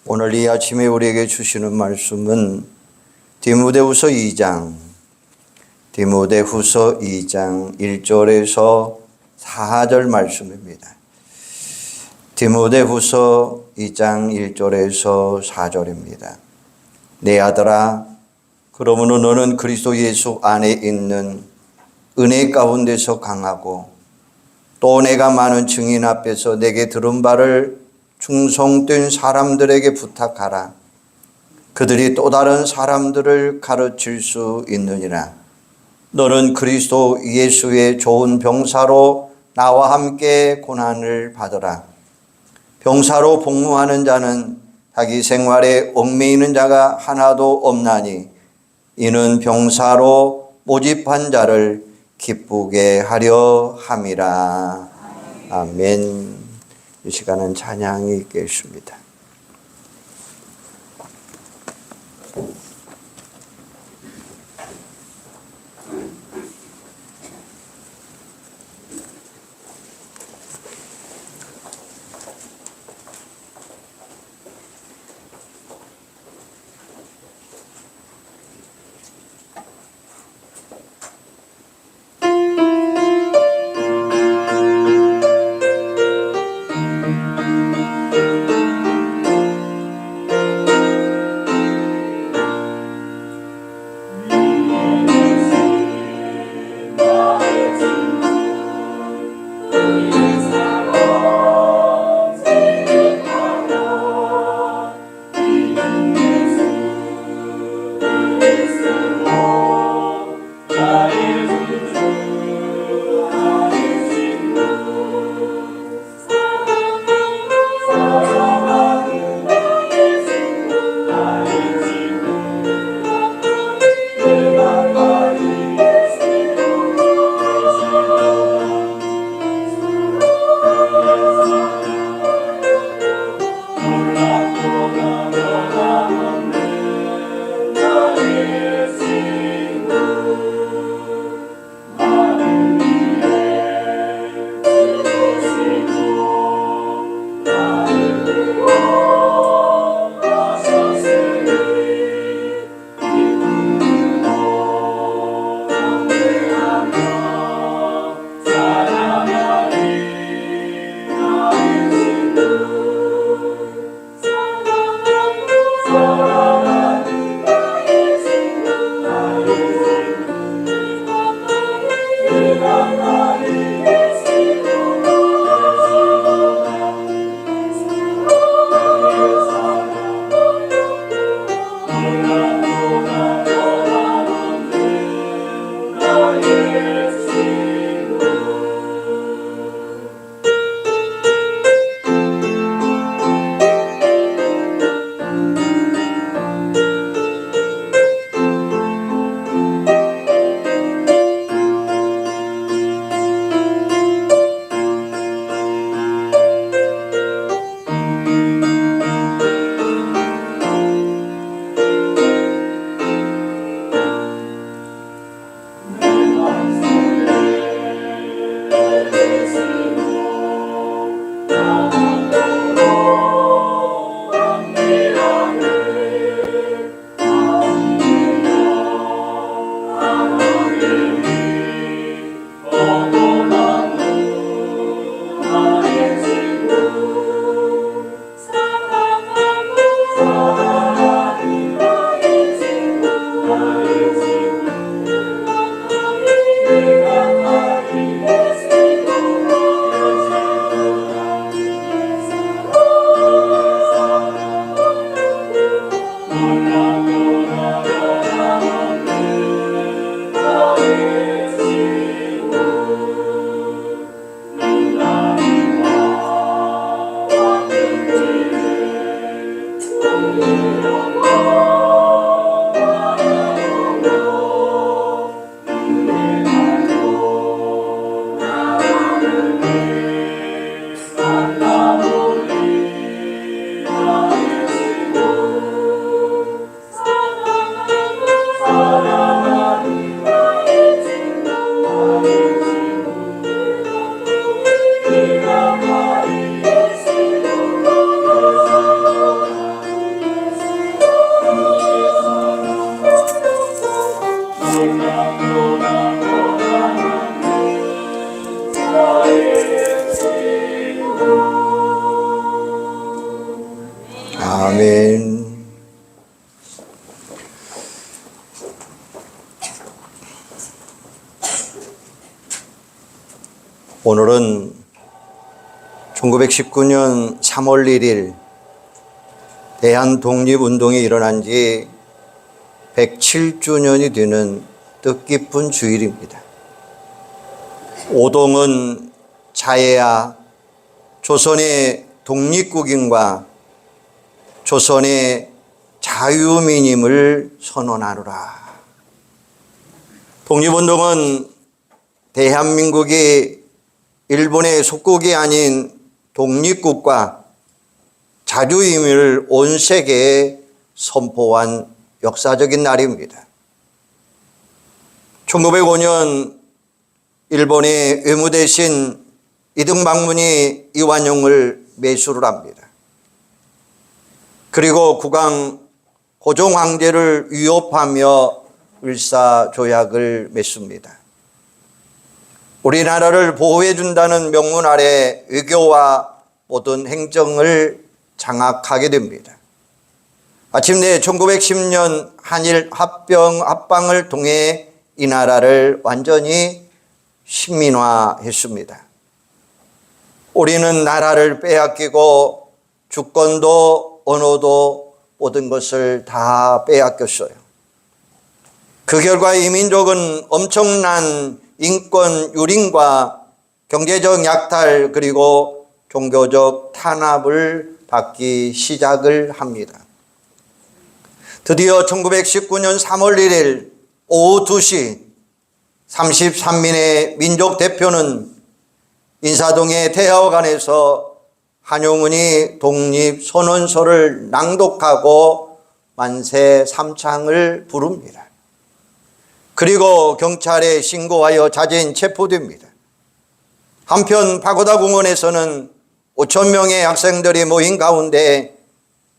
오늘 이 아침에 우리에게 주시는 말씀은 디모데후서 2장 1절에서 4절 말씀입니다. 디모데후서 2장 1절에서 4절입니다. 내 아들아, 그러므로 너는 그리스도 예수 안에 있는 은혜 가운데서 강하고 또 내가 많은 증인 앞에서 내게 들은 바를 충성된 사람들에게 부탁하라. 그들이 또 다른 사람들을 가르칠 수 있느니라. 너는 그리스도 예수의 좋은 병사로 나와 함께 고난을 받으라. 병사로 복무하는 자는 자기 생활에 얽매이는 자가 하나도 없나니 이는 병사로 모집한 자를 기쁘게 하려 함이라. 아멘. 이 시간은 찬양이 있겠습니다. 아멘. 오늘은 1919년 3월 1일 대한독립운동이 일어난 지 107주년이 되는 뜻깊은 주일입니다. 오동은 자해야 조선의 독립국인과 조선의 자유민임을 선언하노라. 독립운동은 대한민국이 일본의 속국이 아닌 독립국과 자유임을 온 세계에 선포한 역사적인 날입니다. 1905년 일본의 외무대신 이등방문이 이완용을 매수를 합니다. 그리고 국왕 고종 황제를 위협하며 을사조약을 맺습니다. 우리나라를 보호해 준다는 명문 아래 외교와 모든 행정을 장악하게 됩니다. 마침내 1910년 한일 합방을 통해 이 나라를 완전히 식민화했습니다. 우리는 나라를 빼앗기고 주권도 언어도 모든 것을 다 빼앗겼어요. 그 결과 이 민족은 엄청난 인권 유린과 경제적 약탈 그리고 종교적 탄압을 받기 시작을 합니다. 드디어 1919년 3월 1일 오후 2시 33민의 민족 대표는 인사동의 대화관에서 한용운이 독립선언서를 낭독하고 만세 삼창을 부릅니다. 그리고 경찰에 신고하여 자진 체포됩니다. 한편 파고다 공원에서는 5,000명의 학생들이 모인 가운데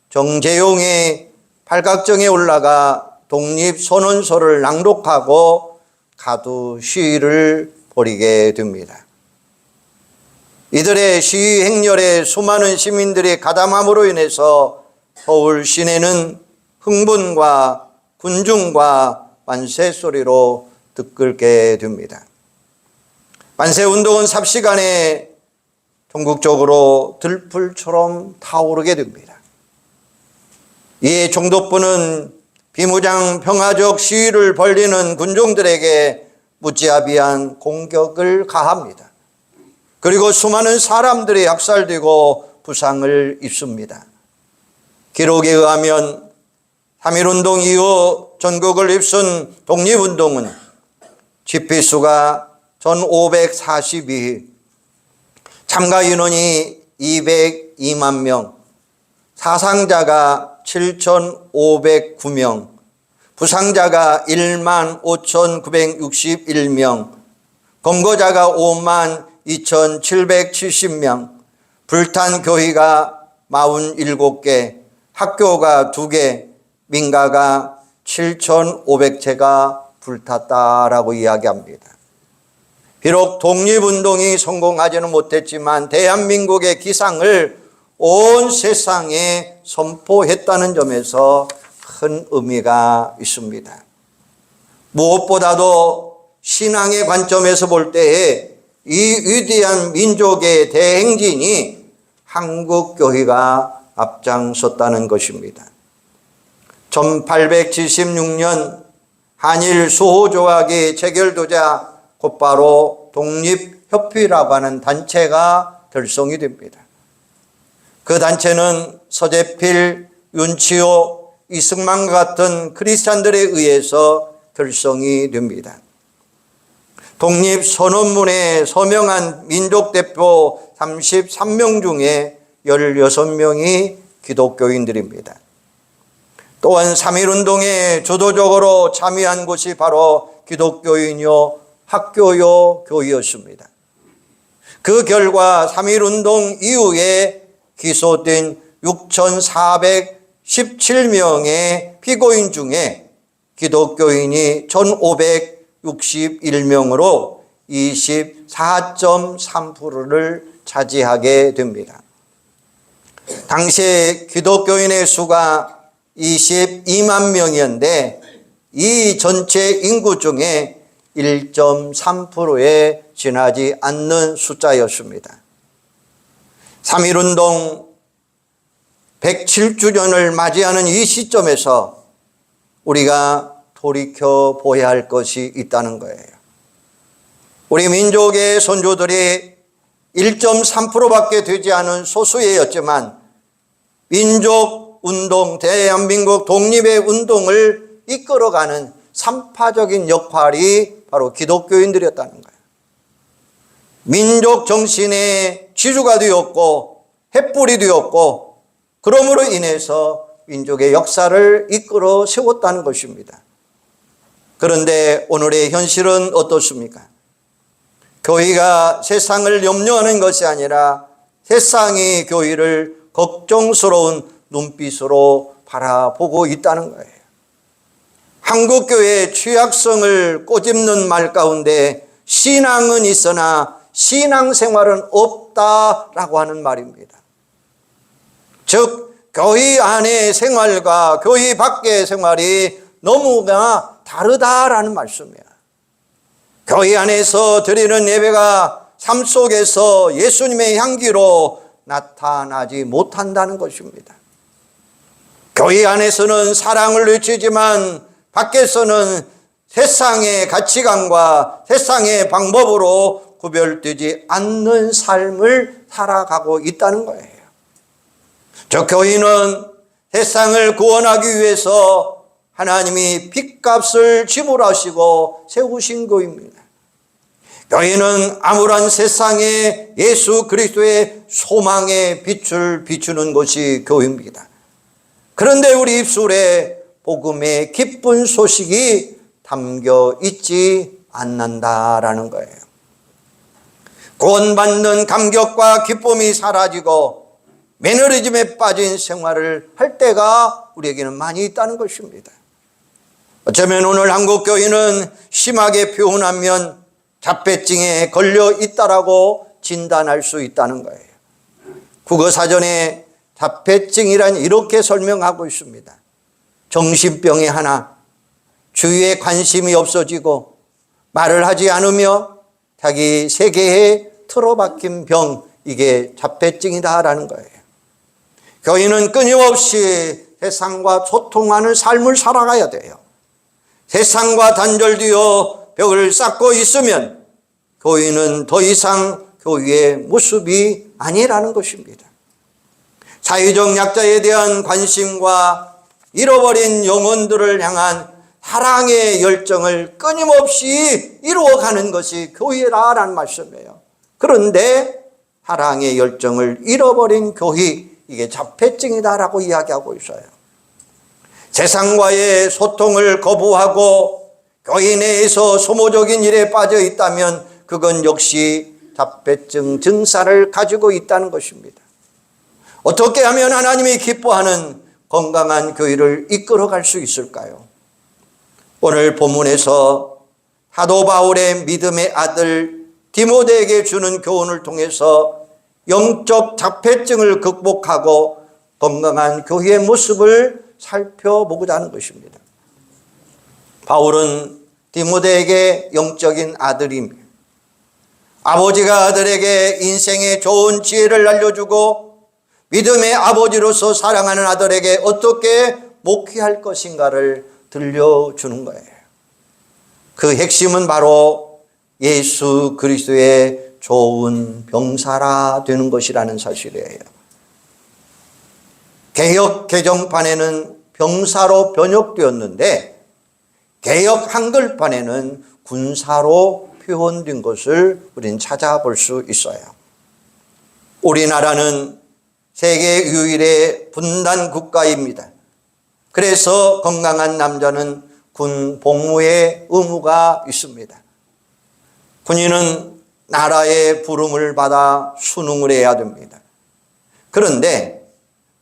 정재용이 팔각정에 올라가 독립선언서를 낭독하고 가두 시위를 벌이게 됩니다. 이들의 시위 행렬에 수많은 시민들이 가담함으로 인해서 서울 시내는 흥분과 군중과 만세 소리로 들끓게 됩니다. 만세 운동은 삽시간에 전국적으로 들불처럼 타오르게 됩니다. 이에 총독부는 비무장 평화적 시위를 벌이는 군중들에게 무지아비한 공격을 가합니다. 그리고 수많은 사람들이 학살되고 부상을 입습니다. 기록에 의하면 3.1운동 이후 전국을 휩쓴 독립운동은 집회수가 1,542, 참가 인원이 202만 명, 사상자가 7,509명, 부상자가 1만 5,961명, 검거자가 5만 2,770명, 불탄 교회가 47개, 학교가 2개, 민가가 7,500채가 불탔다라고 이야기합니다. 비록 독립운동이 성공하지는 못했지만 대한민국의 기상을 온 세상에 선포했다는 점에서 큰 의미가 있습니다. 무엇보다도 신앙의 관점에서 볼 때에 이 위대한 민족의 대행진이 한국교회가 앞장섰다는 것입니다. 1876년 한일 수호조약이 체결되자 곧바로 독립협회라고 하는 단체가 결성이 됩니다. 그 단체는 서재필, 윤치호, 이승만과 같은 크리스찬들에 의해서 결성이 됩니다. 독립선언문에 서명한 민족대표 33명 중에 16명이 기독교인들입니다. 또한 3.1운동에 주도적으로 참여한 곳이 바로 기독교인요, 학교요, 교회였습니다. 그 결과 3.1운동 이후에 기소된 6,417명의 피고인 중에 기독교인이 1,561명으로 24.3%를 차지하게 됩니다. 당시에 기독교인의 수가 22만 명이었는데 이 전체 인구 중에 1.3%에 지나지 않는 숫자였습니다. 3.1운동 107주년을 맞이하는 이 시점에서 우리가 돌이켜 보아야 할 것이 있다는 거예요. 우리 민족의 선조들이 1.3%밖에 되지 않은 소수예였지만 민족운동, 대한민국 독립의 운동을 이끌어가는 산파적인 역할이 바로 기독교인들이었다는 거예요. 민족 정신의 지주가 되었고 횃불이 되었고 그러므로 인해서 민족의 역사를 이끌어 세웠다는 것입니다. 그런데 오늘의 현실은 어떻습니까? 교회가 세상을 염려하는 것이 아니라 세상이 교회를 걱정스러운 눈빛으로 바라보고 있다는 거예요. 한국교회의 취약성을 꼬집는 말 가운데 신앙은 있으나 신앙생활은 없다라고 하는 말입니다. 즉 교회 안의 생활과 교회 밖의 생활이 너무나 다르다라는 말씀이에요. 교회 안에서 드리는 예배가 삶 속에서 예수님의 향기로 나타나지 못한다는 것입니다. 교회 안에서는 사랑을 외치지만 밖에서는 세상의 가치관과 세상의 방법으로 구별되지 않는 삶을 살아가고 있다는 거예요. 저 교회는 세상을 구원하기 위해서 하나님이 핏값을 지불하시고 세우신 교회입니다. 교회는 암울한 세상에 예수 그리스도의 소망의 빛을 비추는 것이 교회입니다. 그런데 우리 입술에 복음의 기쁜 소식이 담겨 있지 않는다라는 거예요. 구원받는 감격과 기쁨이 사라지고 매너리즘에 빠진 생활을 할 때가 우리에게는 많이 있다는 것입니다. 어쩌면 오늘 한국교회는 심하게 표현하면 자폐증에 걸려 있다라고 진단할 수 있다는 거예요. 국어사전에 자폐증이란 이렇게 설명하고 있습니다. 정신병의 하나, 주위에 관심이 없어지고 말을 하지 않으며 자기 세계에 틀어박힌 병, 이게 자폐증이다라는 거예요. 교인은 끊임없이 세상과 소통하는 삶을 살아가야 돼요. 세상과 단절되어 벽을 쌓고 있으면 교인은 더 이상 교회의 모습이 아니라는 것입니다. 사회적 약자에 대한 관심과 잃어버린 영혼들을 향한 사랑의 열정을 끊임없이 이루어가는 것이 교회라는 말씀이에요. 그런데 사랑의 열정을 잃어버린 교회, 이게 자폐증이다라고 이야기하고 있어요. 세상과의 소통을 거부하고 교회 내에서 소모적인 일에 빠져 있다면 그건 역시 자폐증 증상을 가지고 있다는 것입니다. 어떻게 하면 하나님이 기뻐하는 건강한 교회를 이끌어갈 수 있을까요? 오늘 본문에서 사도 바울의 믿음의 아들 디모데에게 주는 교훈을 통해서 영적 자폐증을 극복하고 건강한 교회의 모습을 살펴보고자 하는 것입니다. 바울은 디모데에게 영적인 아들입니다. 아버지가 아들에게 인생의 좋은 지혜를 알려주고 믿음의 아버지로서 사랑하는 아들에게 어떻게 목회할 것인가를 들려주는 거예요. 그 핵심은 바로 예수 그리스도의 좋은 병사라 되는 것이라는 사실이에요. 개역 개정판에는 병사로 번역되었는데 개역 한글판에는 군사로 표현된 것을 우리는 찾아볼 수 있어요. 우리나라는 세계 유일의 분단 국가입니다. 그래서 건강한 남자는 군 복무의 의무가 있습니다. 군인은 나라의 부름을 받아 순응을 해야 됩니다. 그런데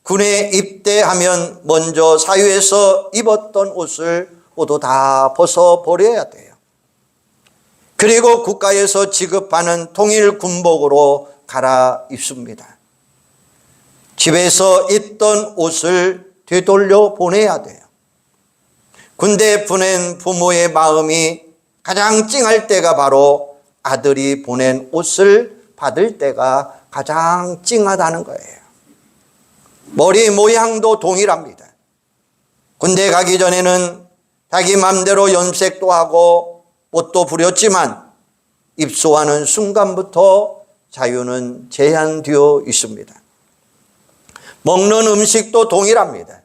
군에 입대하면 먼저 사유에서 입었던 옷을 모두 다 벗어버려야 돼요. 그리고 국가에서 지급하는 통일 군복으로 갈아입습니다. 집에서 입던 옷을 되돌려 보내야 돼요. 군대 보낸 부모의 마음이 가장 찡할 때가 바로 아들이 보낸 옷을 받을 때가 가장 찡하다는 거예요. 머리 모양도 동일합니다. 군대 가기 전에는 자기 맘대로 염색도 하고 옷도 부렸지만 입소하는 순간부터 자유는 제한되어 있습니다. 먹는 음식도 동일합니다.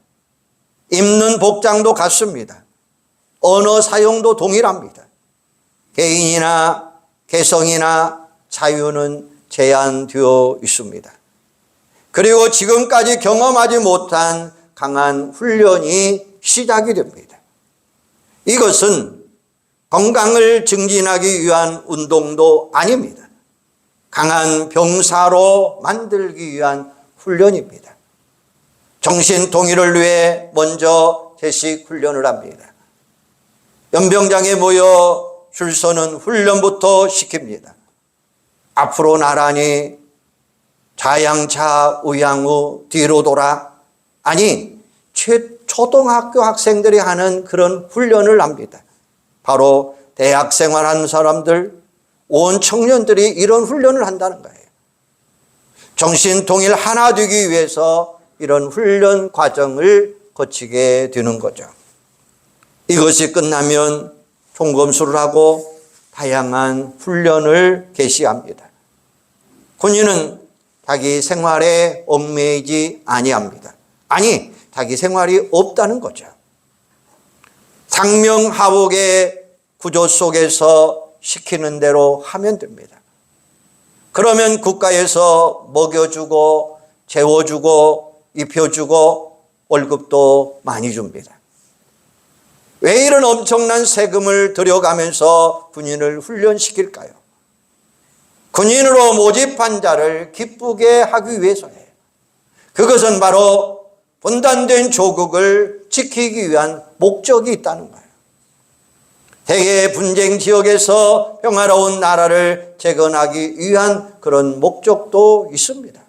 입는 복장도 같습니다. 언어 사용도 동일합니다. 개인이나 개성이나 자유는 제한되어 있습니다. 그리고 지금까지 경험하지 못한 강한 훈련이 시작이 됩니다. 이것은 건강을 증진하기 위한 운동도 아닙니다. 강한 병사로 만들기 위한 훈련입니다. 정신 통일을 위해 먼저 제식 훈련을 합니다. 연병장에 모여 줄 서는 훈련부터 시킵니다. 앞으로 나란히, 좌양차 우양우 뒤로 돌아, 아니 초등학교 학생들이 하는 그런 훈련을 합니다. 바로 대학 생활하는 사람들, 온 청년들이 이런 훈련을 한다는 거예요. 정신통일 하나 되기 위해서 이런 훈련 과정을 거치게 되는 거죠. 이것이 끝나면 총검수를 하고 다양한 훈련을 개시합니다. 군인은 자기 생활에 얽매이지 아니합니다. 아니, 자기 생활이 없다는 거죠. 상명하복의 구조 속에서 시키는 대로 하면 됩니다. 그러면 국가에서 먹여주고 재워주고 입혀주고 월급도 많이 줍니다. 왜 이런 엄청난 세금을 들여가면서 군인을 훈련시킬까요? 군인으로 모집한 자를 기쁘게 하기 위해서예요. 그것은 바로 분단된 조국을 지키기 위한 목적이 있다는 거예요. 세계 분쟁 지역에서 평화로운 나라를 재건하기 위한 그런 목적도 있습니다.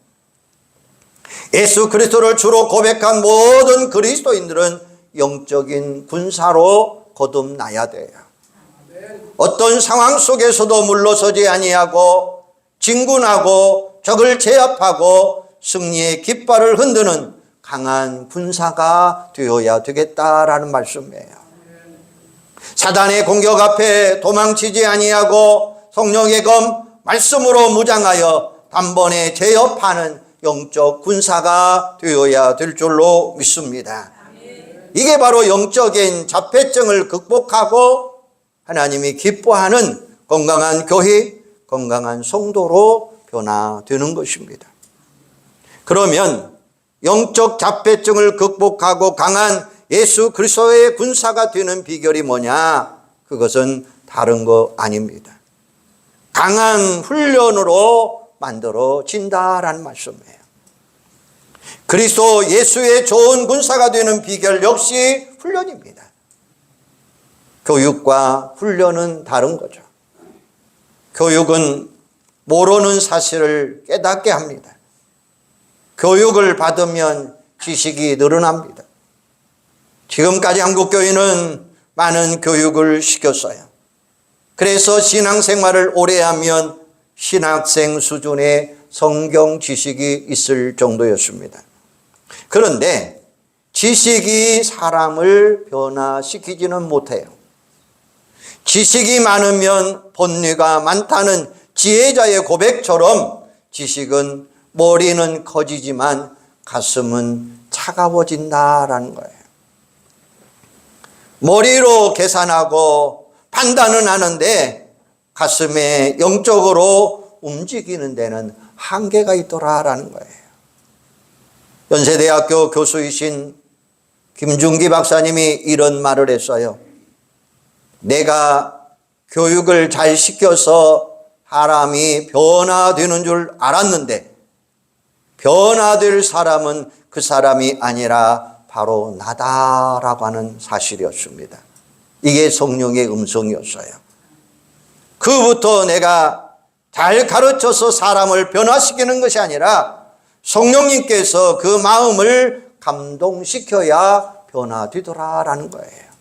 예수 그리스도를 주로 고백한 모든 그리스도인들은 영적인 군사로 거듭나야 돼요. 어떤 상황 속에서도 물러서지 아니하고 진군하고 적을 제압하고 승리의 깃발을 흔드는 강한 군사가 되어야 되겠다라는 말씀이에요. 사단의 공격 앞에 도망치지 아니하고 성령의 검 말씀으로 무장하여 단번에 제압하는 영적 군사가 되어야 될 줄로 믿습니다. 이게 바로 영적인 자폐증을 극복하고 하나님이 기뻐하는 건강한 교회, 건강한 성도로 변화되는 것입니다. 그러면 영적 자폐증을 극복하고 강한 예수 그리스도의 군사가 되는 비결이 뭐냐? 그것은 다른 거 아닙니다. 강한 훈련으로 만들어진다라는 말씀이에요. 그리스도 예수의 좋은 군사가 되는 비결 역시 훈련입니다. 교육과 훈련은 다른 거죠. 교육은 모르는 사실을 깨닫게 합니다. 교육을 받으면 지식이 늘어납니다. 지금까지 한국교회는 많은 교육을 시켰어요. 그래서 신앙생활을 오래 하면 신학생 수준의 성경 지식이 있을 정도였습니다. 그런데 지식이 사람을 변화시키지는 못해요. 지식이 많으면 본뇌가 많다는 지혜자의 고백처럼 지식은 머리는 커지지만 가슴은 차가워진다라는 거예요. 머리로 계산하고 판단은 하는데 가슴에 영적으로 움직이는 데는 한계가 있더라라는 거예요. 연세대학교 교수이신 김중기 박사님이 이런 말을 했어요. 내가 교육을 잘 시켜서 사람이 변화되는 줄 알았는데 변화될 사람은 그 사람이 아니라 바로 나다라고 하는 사실이었습니다. 이게 성령의 음성이었어요. 그부터 내가 잘 가르쳐서 사람을 변화시키는 것이 아니라 성령님께서 그 마음을 감동시켜야 변화되더라라는 거예요.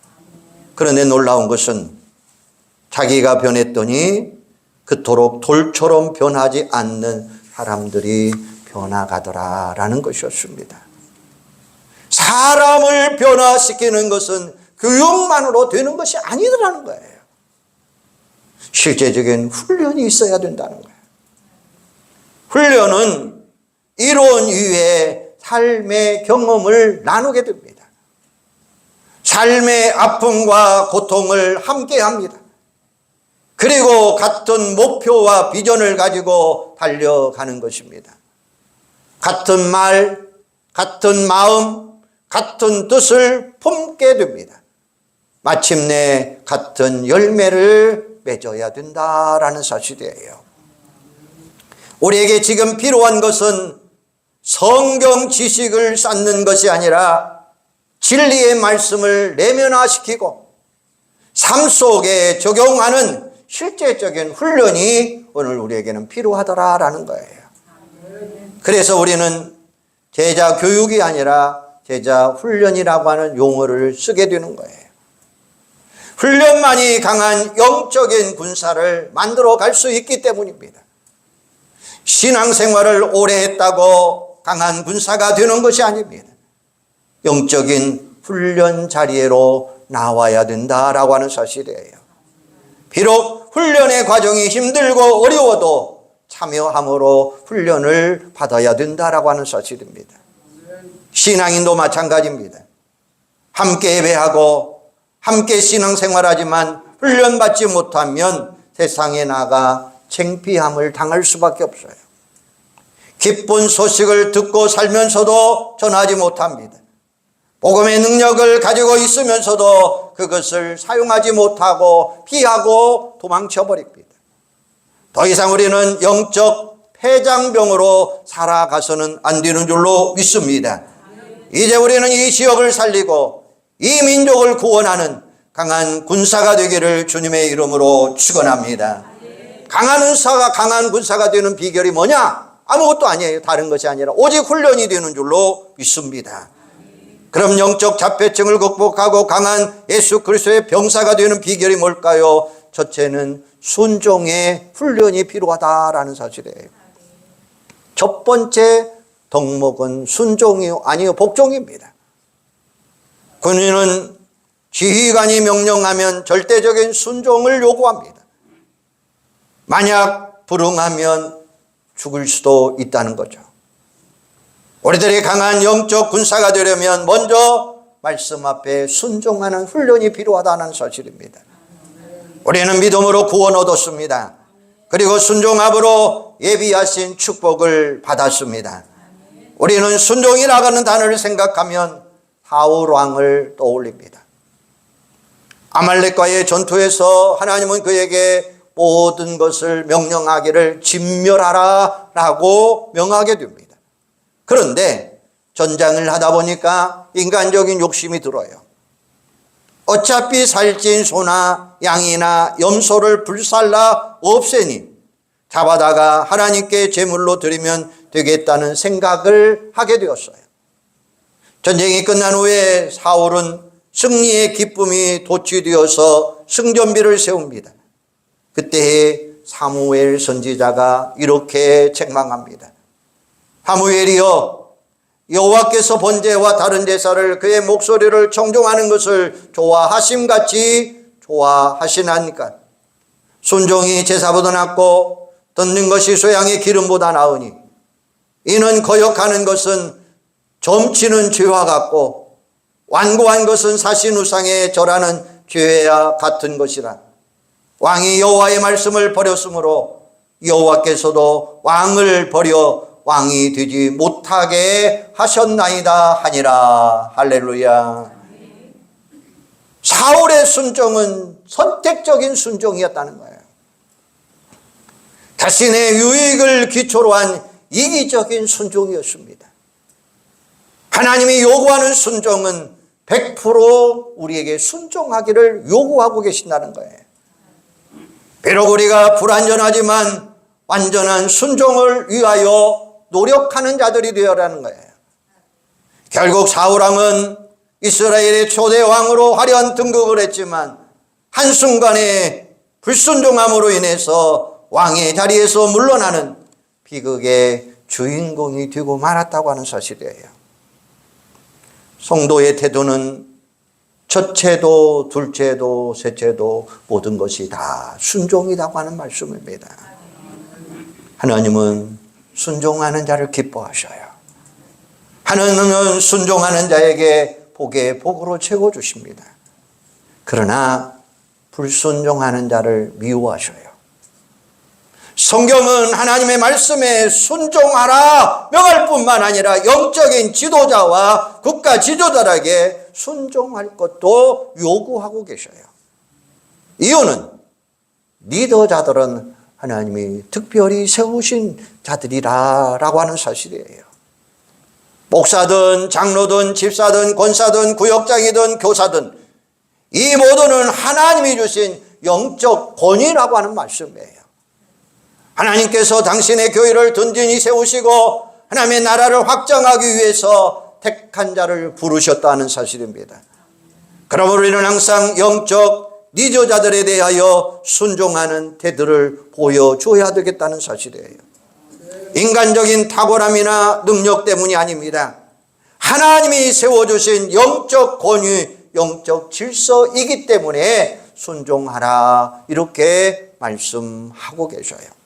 그런데 놀라운 것은 자기가 변했더니 그토록 돌처럼 변하지 않는 사람들이 변화가더라라는 것이었습니다. 사람을 변화시키는 것은 교육만으로 되는 것이 아니더라는 거예요. 실제적인 훈련이 있어야 된다는 거예요. 훈련은 이론 위에 삶의 경험을 나누게 됩니다. 삶의 아픔과 고통을 함께 합니다. 그리고 같은 목표와 비전을 가지고 달려가는 것입니다. 같은 말, 같은 마음, 같은 뜻을 품게 됩니다. 마침내 같은 열매를 맺어야 된다라는 사실이에요. 우리에게 지금 필요한 것은 성경 지식을 쌓는 것이 아니라 진리의 말씀을 내면화시키고 삶 속에 적용하는 실제적인 훈련이 오늘 우리에게는 필요하더라라는 거예요. 그래서 우리는 제자 교육이 아니라 제자 훈련이라고 하는 용어를 쓰게 되는 거예요. 훈련만이 강한 영적인 군사를 만들어 갈 수 있기 때문입니다. 신앙생활을 오래 했다고 강한 군사가 되는 것이 아닙니다. 영적인 훈련 자리로 나와야 된다라고 하는 사실이에요. 비록 훈련의 과정이 힘들고 어려워도 참여함으로 훈련을 받아야 된다라고 하는 사실입니다. 신앙인도 마찬가지입니다. 함께 예배하고 함께 신앙생활하지만 훈련받지 못하면 세상에 나가 창피함을 당할 수밖에 없어요. 기쁜 소식을 듣고 살면서도 전하지 못합니다. 복음의 능력을 가지고 있으면서도 그것을 사용하지 못하고 피하고 도망쳐 버립니다. 더 이상 우리는 영적 폐장병으로 살아가서는 안 되는 줄로 믿습니다. 이제 우리는 이 지역을 살리고 이 민족을 구원하는 강한 군사가 되기를 주님의 이름으로 축원합니다. 강한 군사가 강한 군사가 되는 비결이 뭐냐? 아무것도 아니에요. 다른 것이 아니라 오직 훈련이 되는 줄로 믿습니다. 그럼 영적 자폐증을 극복하고 강한 예수 그리스도의 병사가 되는 비결이 뭘까요? 첫째는 순종의 훈련이 필요하다라는 사실이에요. 첫 번째 덕목은 순종이 아니요 복종입니다. 군인은 지휘관이 명령하면 절대적인 순종을 요구합니다. 만약 불응하면 죽을 수도 있다는 거죠. 우리들이 강한 영적 군사가 되려면 먼저 말씀 앞에 순종하는 훈련이 필요하다는 사실입니다. 우리는 믿음으로 구원 얻었습니다. 그리고 순종함으로 예비하신 축복을 받았습니다. 우리는 순종이라는 단어를 생각하면 사울 왕을 떠올립니다. 아말렉과의 전투에서 하나님은 그에게 모든 것을 명령하기를 진멸하라 라고 명하게 됩니다. 그런데 전장을 하다 보니까 인간적인 욕심이 들어요. 어차피 살찐 소나 양이나 염소를 불살라 없애니 잡아다가 하나님께 제물로 드리면 되겠다는 생각을 하게 되었어요. 전쟁이 끝난 후에 사울은 승리의 기쁨이 도취되어서 승전비를 세웁니다. 그때 사무엘 선지자가 이렇게 책망합니다. 사무엘이여, 여호와께서 번제와 다른 제사를 그의 목소리를 청종하는 것을 좋아하심같이 좋아하시나니까. 순종이 제사보다 낫고 듣는 것이 소양의 기름보다 나으니 이는 거역하는 것은 점치는 죄와 같고 완고한 것은 사신우상에 절하는 죄와 같은 것이라. 왕이 여호와의 말씀을 버렸으므로 여호와께서도 왕을 버려 왕이 되지 못하게 하셨나이다 하니라. 할렐루야. 사울의 순종은 선택적인 순종이었다는 거예요. 자신의 유익을 기초로 한 이기적인 순종이었습니다. 하나님이 요구하는 순종은 100% 우리에게 순종하기를 요구하고 계신다는 거예요. 비록 우리가 불완전하지만 완전한 순종을 위하여 노력하는 자들이 되어라는 거예요. 결국 사울왕은 이스라엘의 초대 왕으로 화려한 등극을 했지만 한순간에 불순종함으로 인해서 왕의 자리에서 물러나는 비극의 주인공이 되고 말았다고 하는 사실이에요. 성도의 태도는 첫째도 둘째도 셋째도 모든 것이 다 순종이라고 하는 말씀입니다. 하나님은 순종하는 자를 기뻐하셔요. 하나님은 순종하는 자에게 복의 복으로 채워주십니다. 그러나 불순종하는 자를 미워하셔요. 성경은 하나님의 말씀에 순종하라 명할 뿐만 아니라 영적인 지도자와 국가 지도자에게 순종할 것도 요구하고 계셔요. 이유는 리더자들은 하나님이 특별히 세우신 자들이라고 하는 사실이에요. 목사든 장로든 집사든 권사든 구역장이든 교사든 이 모두는 하나님이 주신 영적 권위라고 하는 말씀이에요. 하나님께서 당신의 교회를 든든히 세우시고 하나님의 나라를 확장하기 위해서 택한 자를 부르셨다는 사실입니다. 그러므로 우리는 항상 영적 리더자들에 대하여 순종하는 태도를 보여줘야 되겠다는 사실이에요. 인간적인 탁월함이나 능력 때문이 아닙니다. 하나님이 세워주신 영적 권위, 영적 질서이기 때문에 순종하라 이렇게 말씀하고 계셔요.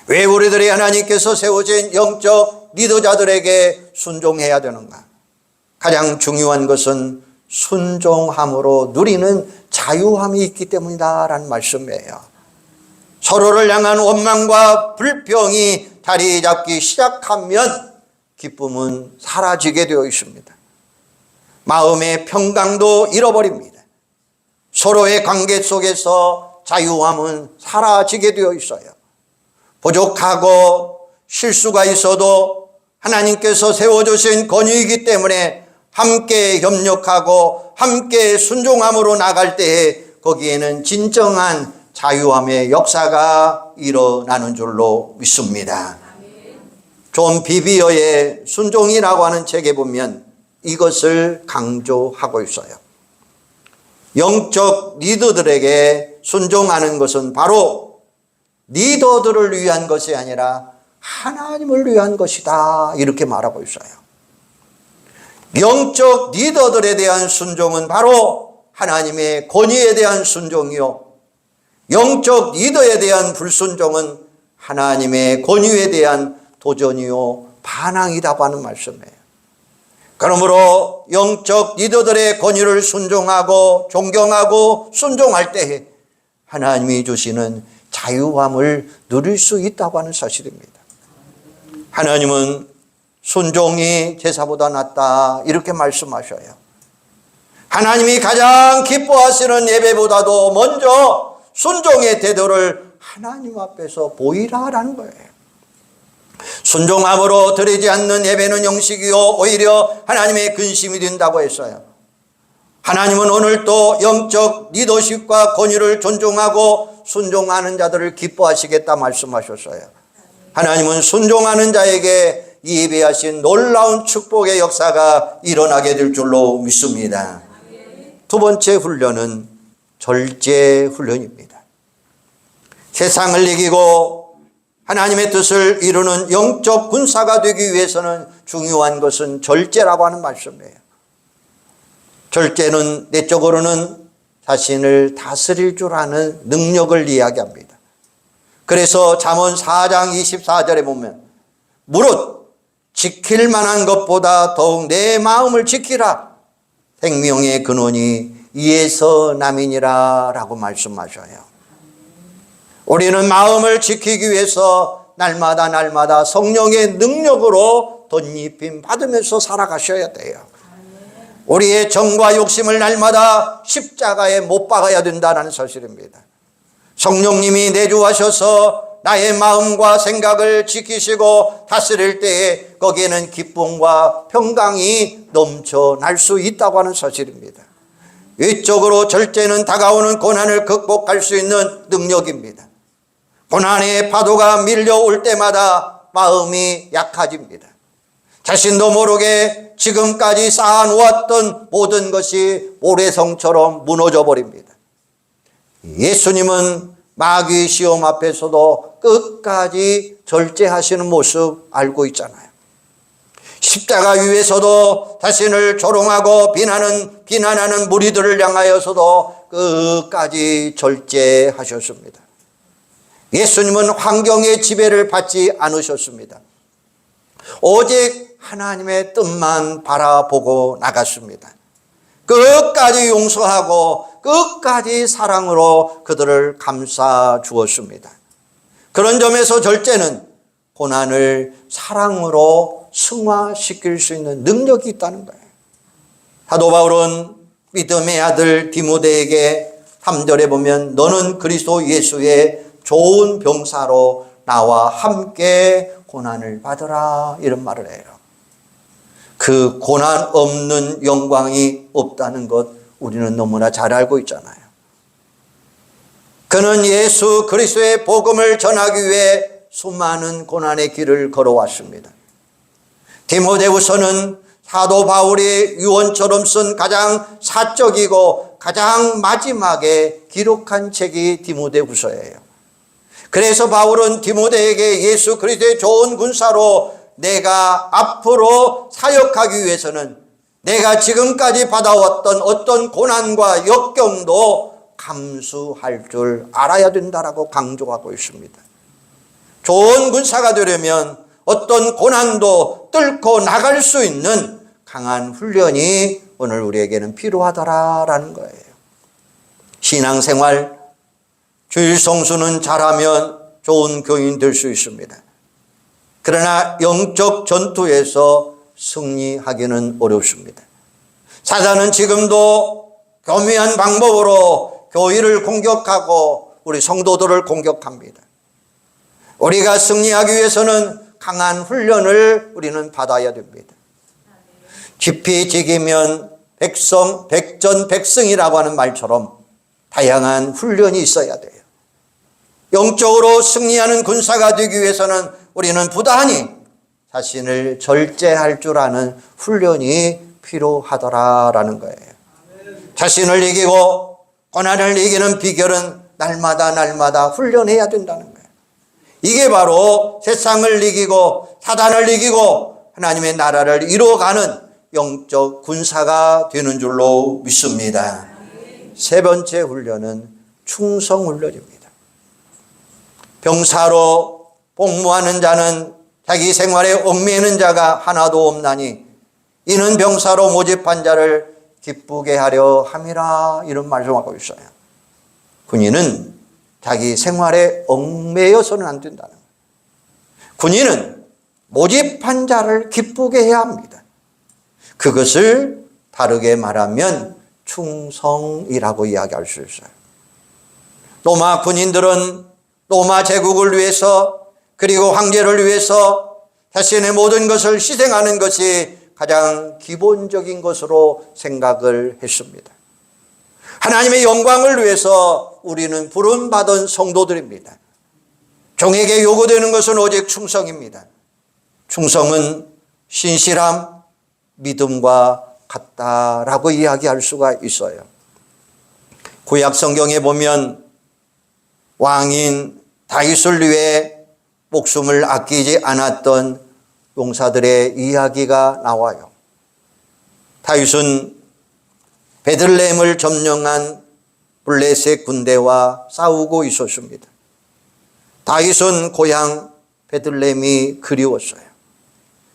왜 우리들이 하나님께서 세우신 영적 리더자들에게 순종해야 되는가? 가장 중요한 것은 순종함으로 누리는 자유함이 있기 때문이다라는 말씀이에요. 서로를 향한 원망과 불평이 자리 잡기 시작하면 기쁨은 사라지게 되어 있습니다. 마음의 평강도 잃어버립니다. 서로의 관계 속에서 자유함은 사라지게 되어 있어요. 부족하고 실수가 있어도 하나님께서 세워주신 권위이기 때문에 함께 협력하고 함께 순종함으로 나갈 때에 거기에는 진정한 자유함의 역사가 일어나는 줄로 믿습니다. 존 비비어의 순종이라고 하는 책에 보면 이것을 강조하고 있어요. 영적 리더들에게 순종하는 것은 바로 리더들을 위한 것이 아니라 하나님을 위한 것이다 이렇게 말하고 있어요. 영적 리더들에 대한 순종은 바로 하나님의 권위에 대한 순종이요, 영적 리더에 대한 불순종은 하나님의 권위에 대한 도전이요 반항이라고 하는 말씀이에요. 그러므로 영적 리더들의 권위를 순종하고 존경하고 순종할 때에 하나님이 주시는 자유함을 누릴 수 있다고 하는 사실입니다. 하나님은 순종이 제사보다 낫다 이렇게 말씀하셔요. 하나님이 가장 기뻐하시는 예배보다도 먼저 순종의 태도를 하나님 앞에서 보이라라는 거예요. 순종함으로 드리지 않는 예배는 영식이요 오히려 하나님의 근심이 된다고 했어요. 하나님은 오늘도 영적 리더십과 권위를 존중하고 순종하는 자들을 기뻐하시겠다 말씀하셨어요. 하나님은 순종하는 자에게 예배하신 놀라운 축복의 역사가 일어나게 될 줄로 믿습니다. 두 번째 훈련은 절제 훈련입니다. 세상을 이기고 하나님의 뜻을 이루는 영적 군사가 되기 위해서는 중요한 것은 절제라고 하는 말씀이에요. 절제는 내적으로는 자신을 다스릴 줄 아는 능력을 이야기합니다. 그래서 잠언 4장 24절에 보면 무릇 지킬 만한 것보다 더욱 내 마음을 지키라. 생명의 근원이 이에서 남이니라 라고 말씀하셔요. 우리는 마음을 지키기 위해서 날마다 성령의 능력으로 덧입힘 받으면서 살아가셔야 돼요. 우리의 정과 욕심을 날마다 십자가에 못 박아야 된다는 사실입니다. 성령님이 내주하셔서 나의 마음과 생각을 지키시고 다스릴 때에 거기에는 기쁨과 평강이 넘쳐날 수 있다고 하는 사실입니다. 위쪽으로 절제는 다가오는 고난을 극복할 수 있는 능력입니다. 고난의 파도가 밀려올 때마다 마음이 약해집니다. 자신도 모르게 지금까지 쌓아놓았던 모든 것이 모래성처럼 무너져 버립니다. 예수님은 마귀 시험 앞에서도 끝까지 절제하시는 모습 알고 있잖아요. 십자가 위에서도 자신을 조롱하고 비난하는 무리들을 향하여서도 끝까지 절제하셨습니다. 예수님은 환경의 지배를 받지 않으셨습니다. 오직 하나님의 뜻만 바라보고 나갔습니다. 끝까지 용서하고 끝까지 사랑으로 그들을 감싸 주었습니다. 그런 점에서 절제는 고난을 사랑으로 승화시킬 수 있는 능력이 있다는 거예요. 사도 바울은 믿음의 아들 디모데에게 3절에 보면 너는 그리스도 예수의 좋은 병사로 나와 함께 고난을 받으라 이런 말을 해요. 그 고난 없는 영광이 없다는 것 우리는 너무나 잘 알고 있잖아요. 그는 예수 그리스도의 복음을 전하기 위해 수많은 고난의 길을 걸어왔습니다. 디모데후서는 사도 바울이 유언처럼 쓴 가장 사적이고 가장 마지막에 기록한 책이 디모데후서예요. 그래서 바울은 디모데에게 예수 그리스도의 좋은 군사로 내가 앞으로 사역하기 위해서는 내가 지금까지 받아왔던 어떤 고난과 역경도 감수할 줄 알아야 된다라고 강조하고 있습니다. 좋은 군사가 되려면 어떤 고난도 뚫고 나갈 수 있는 강한 훈련이 오늘 우리에게는 필요하다라는 거예요. 신앙생활, 주일 성수는 잘하면 좋은 교인 될 수 있습니다. 그러나 영적 전투에서 승리하기는 어렵습니다. 사단은 지금도 교묘한 방법으로 교회를 공격하고 우리 성도들을 공격합니다. 우리가 승리하기 위해서는 강한 훈련을 우리는 받아야 됩니다. 지피지기면 백전백승이라고 하는 말처럼 다양한 훈련이 있어야 돼요. 영적으로 승리하는 군사가 되기 위해서는 우리는 부단히 자신을 절제할 줄 아는 훈련이 필요하더라라는 거예요. 자신을 이기고 고난을 이기는 비결은 날마다 훈련해야 된다는 거예요. 이게 바로 세상을 이기고 사단을 이기고 하나님의 나라를 이루어가는 영적 군사가 되는 줄로 믿습니다. 세 번째 훈련은 충성 훈련입니다. 병사로 복무하는 자는 자기 생활에 얽매이는 자가 하나도 없나니 이는 병사로 모집한 자를 기쁘게 하려 함이라 이런 말씀하고 있어요. 군인은 자기 생활에 얽매여서는 안 된다는 거예요. 군인은 모집한 자를 기쁘게 해야 합니다. 그것을 다르게 말하면 충성이라고 이야기할 수 있어요. 로마 군인들은 로마 제국을 위해서 그리고 황제를 위해서 자신의 모든 것을 희생하는 것이 가장 기본적인 것으로 생각을 했습니다. 하나님의 영광을 위해서 우리는 부름받은 성도들입니다. 종에게 요구되는 것은 오직 충성입니다. 충성은 신실함, 믿음과 같다라고 이야기할 수가 있어요. 구약 성경에 보면 왕인 다윗을 위해 목숨을 아끼지 않았던 용사들의 이야기가 나와요. 다윗은 베들레헴을 점령한 블레셋 군대와 싸우고 있었습니다. 다윗은 고향 베들레헴이 그리웠어요.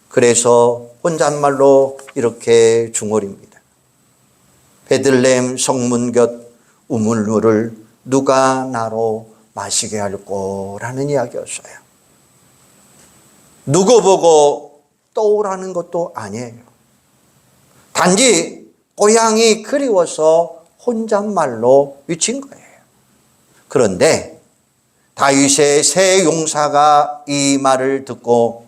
그래서 혼잣말로 이렇게 중얼입니다. 베들레헴 성문 곁 우물물을 누가 나로 마시게 할꼬라는 이야기였어요. 누구 보고 떠오라는 것도 아니에요. 단지 고향이 그리워서 혼잣말로 외친 거예요. 그런데 다윗의 세 용사가 이 말을 듣고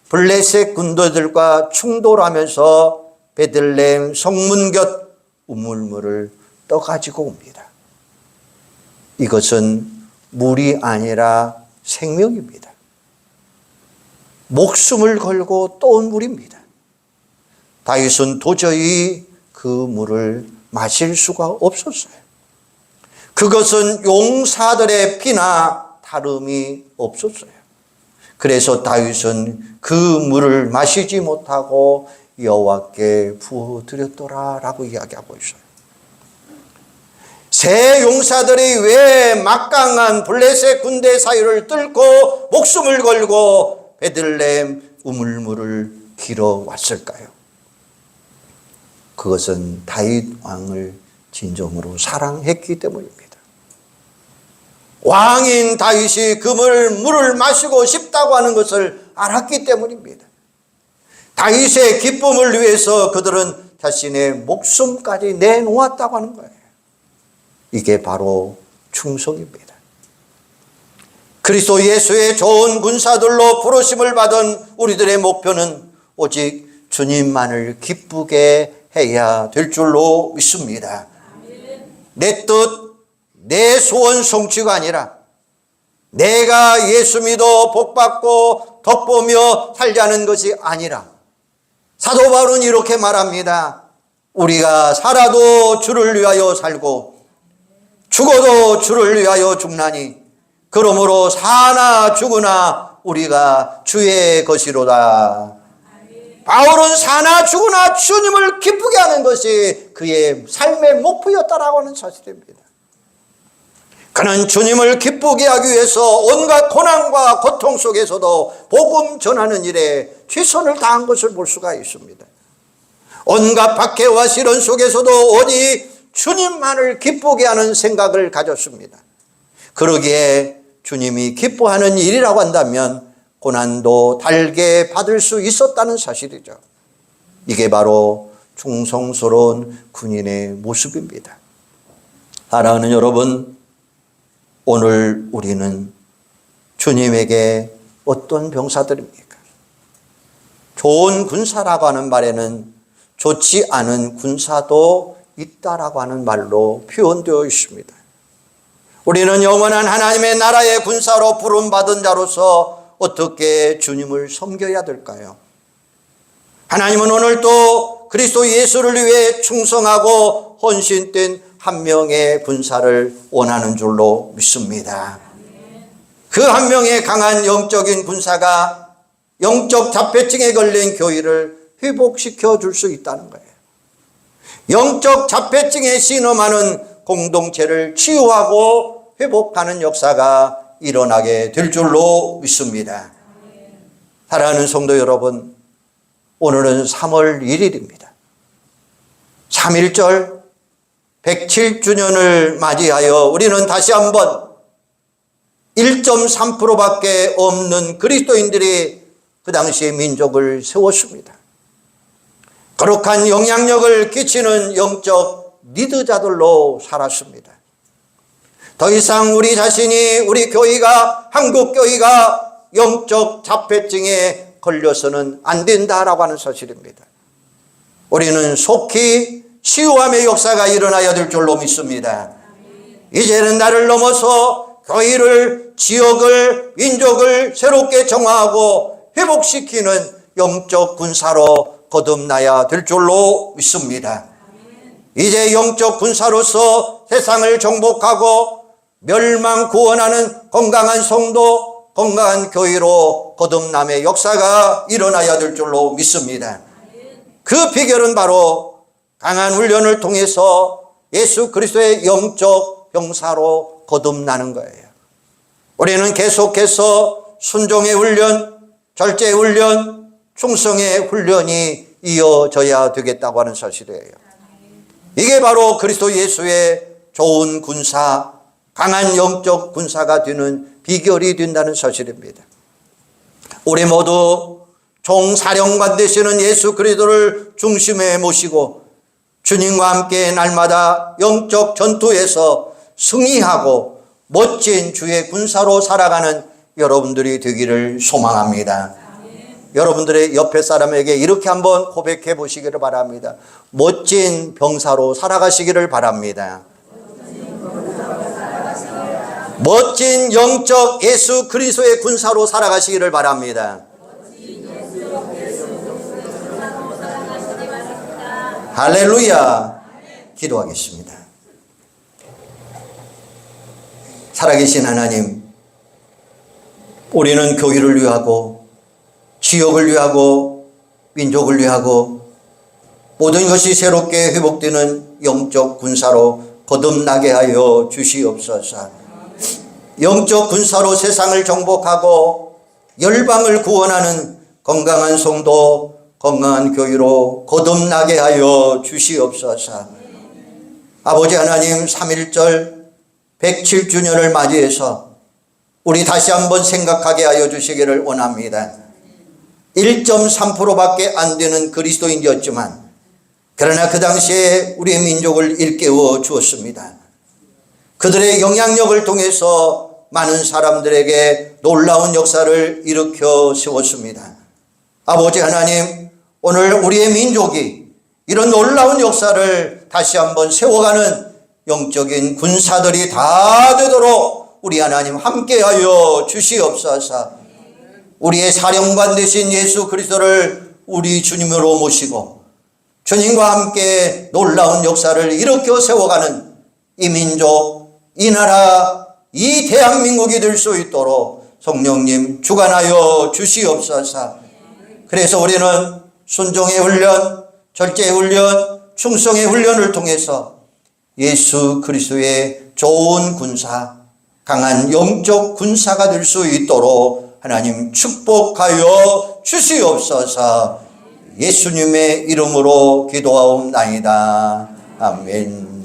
블레셋 군도들과 충돌하면서 베들레헴 성문 곁 우물물을 떠가지고 옵니다. 이것은 물이 아니라 생명입니다. 목숨을 걸고 떠온 물입니다. 다윗은 도저히 그 물을 마실 수가 없었어요. 그것은 용사들의 피나 다름이 없었어요. 그래서 다윗은 그 물을 마시지 못하고 여호와께 부어드렸더라라고 이야기하고 있어요. 세 용사들이 왜 막강한 블레셋 군대 사이를 뚫고 목숨을 걸고 베들레헴 우물물을 길어 왔을까요? 그것은 다윗 왕을 진정으로 사랑했기 때문입니다. 왕인 다윗이 그 물을 마시고 싶다고 하는 것을 알았기 때문입니다. 다윗의 기쁨을 위해서 그들은 자신의 목숨까지 내놓았다고 하는 거예요. 이게 바로 충성입니다. 그리스도 예수의 좋은 군사들로 부르심을 받은 우리들의 목표는 오직 주님만을 기쁘게 해야 될 줄로 믿습니다. 내 뜻, 내 소원 성취가 아니라 내가 예수 믿어 복받고 덕보며 살자는 것이 아니라 사도 바울은 이렇게 말합니다. 우리가 살아도 주를 위하여 살고 죽어도 주를 위하여 죽나니 그러므로 사나 죽으나 우리가 주의 것이로다. 바울은 사나 죽으나 주님을 기쁘게 하는 것이 그의 삶의 목표였다라고 하는 사실입니다. 그는 주님을 기쁘게 하기 위해서 온갖 고난과 고통 속에서도 복음 전하는 일에 최선을 다한 것을 볼 수가 있습니다. 온갖 박해와 시련 속에서도 오직 주님만을 기쁘게 하는 생각을 가졌습니다. 그러기에 주님이 기뻐하는 일이라고 한다면 고난도 달게 받을 수 있었다는 사실이죠. 이게 바로 충성스러운 군인의 모습입니다. 사랑하는 여러분, 오늘 우리는 주님에게 어떤 병사들입니까? 좋은 군사라고 하는 말에는 좋지 않은 군사도 있다라고 하는 말로 표현되어 있습니다. 우리는 영원한 하나님의 나라의 군사로 부름받은 자로서 어떻게 주님을 섬겨야 될까요? 하나님은 오늘도 그리스도 예수를 위해 충성하고 헌신된 한 명의 군사를 원하는 줄로 믿습니다. 그 한 명의 강한 영적인 군사가 영적 자폐증에 걸린 교회를 회복시켜 줄 수 있다는 거예요. 영적 자폐증에 신음하는 공동체를 치유하고 회복하는 역사가 일어나게 될 줄로 믿습니다. 사랑하는 성도 여러분, 오늘은 3월 1일입니다. 3.1절 107주년을 맞이하여 우리는 다시 한번 1.3%밖에 없는 그리스도인들이 그 당시의 민족을 세웠습니다. 거룩한 영향력을 끼치는 영적 리더자들로 살았습니다. 더 이상 우리 자신이, 우리 교회가, 한국 교회가 영적 자폐증에 걸려서는 안 된다라고 하는 사실입니다. 우리는 속히 치유함의 역사가 일어나야 될 줄로 믿습니다. 이제는 나를 넘어서 교회를, 지역을, 민족을 새롭게 정화하고 회복시키는 영적 군사로 거듭나야 될 줄로 믿습니다. 이제 영적 군사로서 세상을 정복하고 멸망 구원하는 건강한 성도, 건강한 교회로 거듭남의 역사가 일어나야 될 줄로 믿습니다. 그 비결은 바로 강한 훈련을 통해서 예수 그리스도의 영적 병사로 거듭나는 거예요. 우리는 계속해서 순종의 훈련, 절제의 훈련, 충성의 훈련이 이어져야 되겠다고 하는 사실이에요. 이게 바로 그리스도 예수의 좋은 군사, 강한 영적 군사가 되는 비결이 된다는 사실입니다. 우리 모두 총사령관 되시는 예수 그리스도를 중심에 모시고 주님과 함께 날마다 영적 전투에서 승리하고 멋진 주의 군사로 살아가는 여러분들이 되기를 소망합니다. 여러분들의 옆에 사람에게 이렇게 한번 고백해 보시기를 바랍니다. 멋진 병사로 살아가시기를 바랍니다. 멋진 영적 예수 그리스도의 군사로 살아가시기를 바랍니다. 할렐루야. 기도하겠습니다. 살아계신 하나님, 우리는 교회를 위하고 지역을 위하고 민족을 위하고 모든 것이 새롭게 회복되는 영적 군사로 거듭나게 하여 주시옵소서. 영적 군사로 세상을 정복하고 열방을 구원하는 건강한 성도, 건강한 교회로 거듭나게 하여 주시옵소서. 아버지 하나님, 3.1절 107주년을 맞이해서 우리 다시 한번 생각하게 하여 주시기를 원합니다. 1.3%밖에 안 되는 그리스도인이었지만 그러나 그 당시에 우리의 민족을 일깨워 주었습니다. 그들의 영향력을 통해서 많은 사람들에게 놀라운 역사를 일으켜 세웠습니다. 아버지 하나님, 오늘 우리의 민족이 이런 놀라운 역사를 다시 한번 세워가는 영적인 군사들이 다 되도록 우리 하나님 함께하여 주시옵소서. 우리의 사령관 되신 예수 그리스도를 우리 주님으로 모시고 주님과 함께 놀라운 역사를 일으켜 세워가는 이 민족, 이 나라, 이 대한민국이 될 수 있도록 성령님 주관하여 주시옵소서. 그래서 우리는 순종의 훈련, 절제의 훈련, 충성의 훈련을 통해서 예수 그리스도의 좋은 군사, 강한 영적 군사가 될 수 있도록 하나님 축복하여 주시옵소서. 예수님의 이름으로 기도하옵나이다. 아멘.